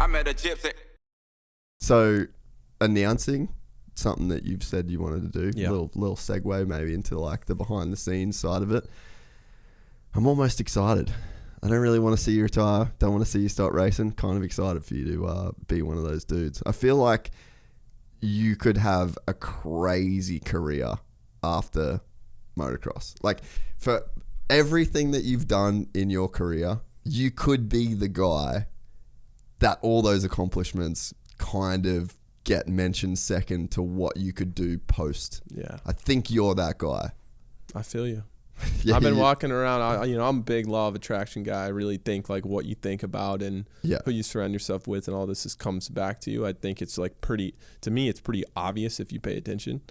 I met a gypsy. So, announcing something that you've said you wanted to do. Yeah. Little segue maybe into like the behind the scenes side of it. I'm almost excited. I don't really want to see you retire. Don't want to see you start racing. Kind of excited for you to be one of those dudes. I feel like you could have a crazy career after motocross. Like, for everything that you've done in your career, you could be the guy that all those accomplishments kind of get mentioned second to what you could do post. Yeah. I think you're that guy. I feel you. Yeah, I've been walking around. I'm a big law of attraction guy. I really think like what you think about and who you surround yourself with and all this comes back to you. I think it's like to me, it's pretty obvious if you pay attention.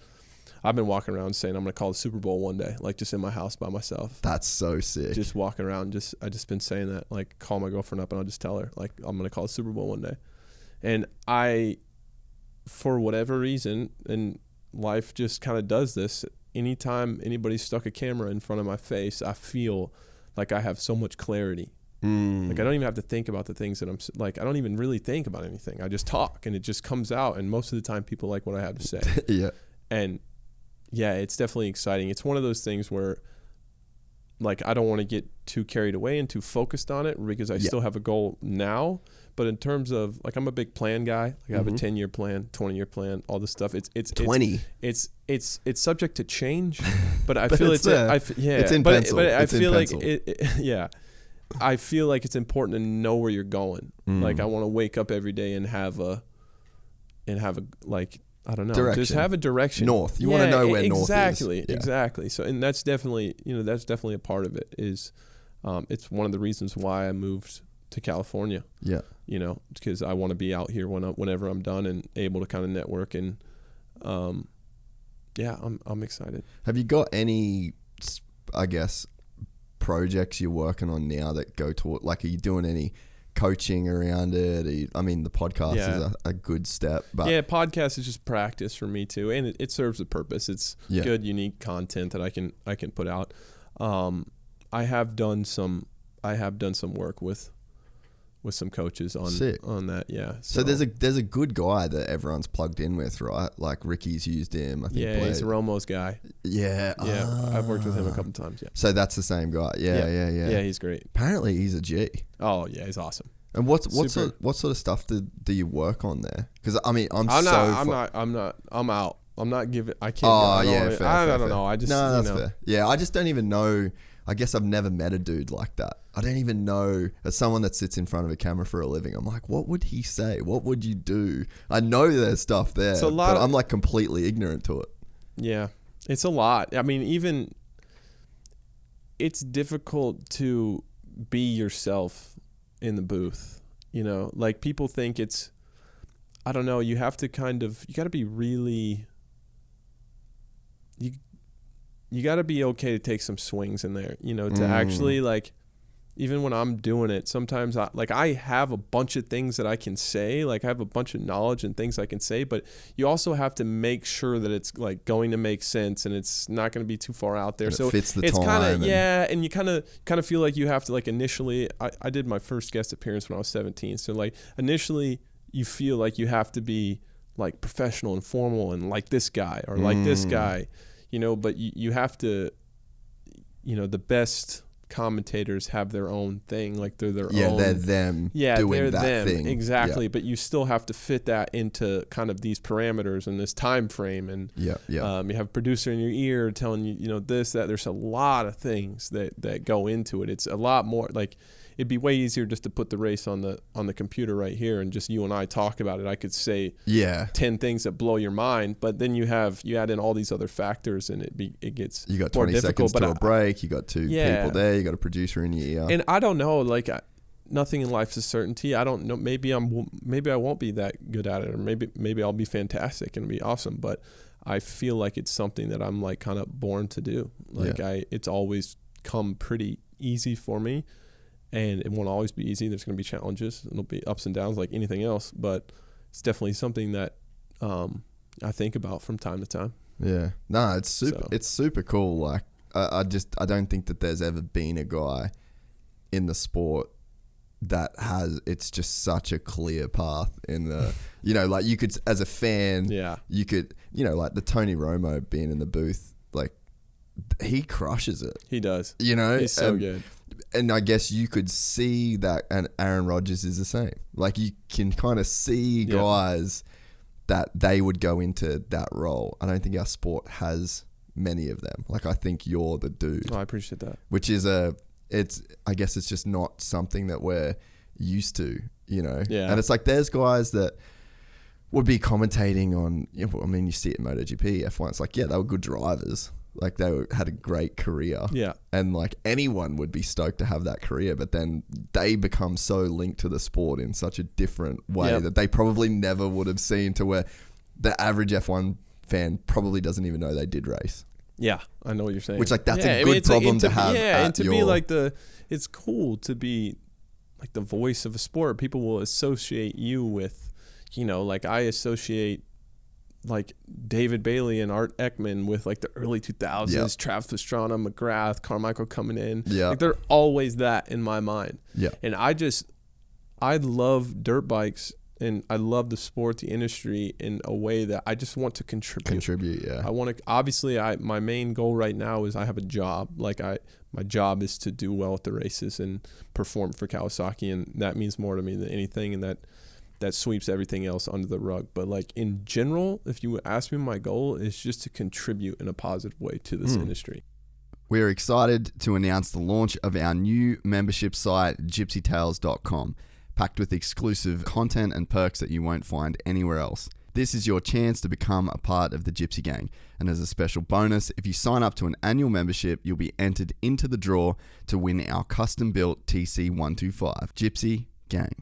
I've been walking around saying I'm going to call the Super Bowl one day, like just in my house by myself. That's so sick. Just walking around. I just been saying that, like call my girlfriend up and I'll just tell her like I'm going to call the Super Bowl one day. And for whatever reason, and life just kind of does this, anytime anybody stuck a camera in front of my face, I feel like I have so much clarity. Like I don't even have to think about the things that I'm like, I don't even really think about anything. I just talk and it just comes out. And most of the time people like what I have to say. Yeah. And yeah, it's definitely exciting. It's one of those things where like, I don't want to get too carried away and too focused on it because I still have a goal now. But in terms of like, I'm a big plan guy. Like I have a 10-year plan, 20-year plan, all this stuff. It's 20. It's subject to change, but I But feel it's in but pencil. But I It's in feel like pencil. I feel like it's important to know where you're going. Like I want to wake up every day and have a like, I don't know, direction. just have a direction. North. You want to know where north is. Exactly. So, and that's definitely, that's definitely a part of it is, it's one of the reasons why I moved to California. Yeah. Because I want to be out here whenever I'm done and able to kind of network and, I'm excited. Have you got any, I guess, projects you're working on now that go toward, like, are you doing any coaching around it? The podcast is a good step. But podcast is just practice for me too, and it serves a purpose. It's good, unique content that I can put out. I have done some work with some coaches on that. Yeah. So there's a good guy that everyone's plugged in with, right? Like Ricky's used him. I think. Yeah, he's Romo's guy. Yeah. Yeah. I've worked with him a couple times. Yeah. So that's the same guy. Yeah. Yeah, he's great. Apparently he's a G. Oh yeah, he's awesome. And what sort of stuff do you work on there? Because I'm out. I'm not giving. I can't. Oh yeah, fair, I don't know. I just that's fair. Yeah, I just don't even know. I guess I've never met a dude like that. I don't even know, as someone that sits in front of a camera for a living, I'm like, what would he say? What would you do? I know there's stuff there, but I'm like completely ignorant to it. Yeah, it's a lot. I mean, even it's difficult to be yourself in the booth. Like people think it's, I don't know, you got to be really, you got to be okay to take some swings in there, to actually like, even when I'm doing it, sometimes I have a bunch of things that I can say, like I have a bunch of knowledge and things I can say, but you also have to make sure that it's like going to make sense and it's not going to be too far out there. So fits the it's time. And you kind of feel like you have to like initially, I did my first guest appearance when I was 17. So like initially you feel like you have to be like professional and formal and like this guy or like this guy, but you have to, the best commentators have their own thing, like they're their own. Yeah, they're them doing that thing. Exactly, but you still have to fit that into kind of these parameters and this time frame. And you have a producer in your ear telling you, this, that. There's a lot of things that go into it. It's a lot more like, it'd be way easier just to put the race on the computer right here and just you and I talk about it. I could say 10 things that blow your mind, but then you add in all these otother factors and it gets you got more 20 difficult. seconds to a break. You got two people there. You got a producer in your ear. And I don't know, like nothing in life's a certainty. I don't know. Maybe I won't be that good at it, or maybe I'll be fantastic and be awesome. But I feel like it's something that I'm like kind of born to do. Like it's always come pretty easy for me. And it won't always be easy. There's going to be challenges. It'll be ups and downs like anything else. But it's definitely something that I think about from time to time. Yeah. No, it's super cool. Like, I don't think that there's ever been a guy in the sport that it's just such a clear path in the, you know, like you could, as a fan, Yeah. you could, you know, like the Tony Romo being in the booth, like he crushes it, He does. you know? He's so good. And I guess you could see that, and Aaron Rodgers is the same. Like you can kind of see guys that they would go into that role. I don't think our sport has many of them. Like I think you're the dude. Oh, I appreciate that. Which is I guess it's just not something that we're used to, you know? Yeah. And it's like there's guys that would be commentating on, you know, I mean, you see it in MotoGP, F1. It's like, yeah, they were good drivers. Like had a great career. Yeah. And like anyone would be stoked to have that career, but then they become so linked to the sport in such a different way that they probably never would have seen, to where the average F1 fan probably doesn't even know they did race. Yeah, I know what you're saying. Which, like, that's a good problem to have. Yeah, and to be like it's cool to be like the voice of a sport. People will associate you with, you know, like I associate like David Bailey and Art Ekman with like the early 2000s, Travis Pastrana, McGrath, Carmichael coming in. Yeah. Like they're always that in my mind. Yeah. And I love dirt bikes, and I love the sport, the industry, in a way that I just want to contribute. Yeah. I want to, obviously my main goal right now is I have a job. Like my job is to do well at the races and perform for Kawasaki. And that means more to me than anything. And that sweeps everything else under the rug. But like in general, if you ask me, my goal is just to contribute in a positive way to this industry. We're excited to announce the launch of our new membership site, gypsytales.com, packed with exclusive content and perks that you won't find anywhere else. This is your chance to become a part of the Gypsy Gang. And as a special bonus, if you sign up to an annual membership, you'll be entered into the draw to win our custom-built TC125. Gypsy Gang.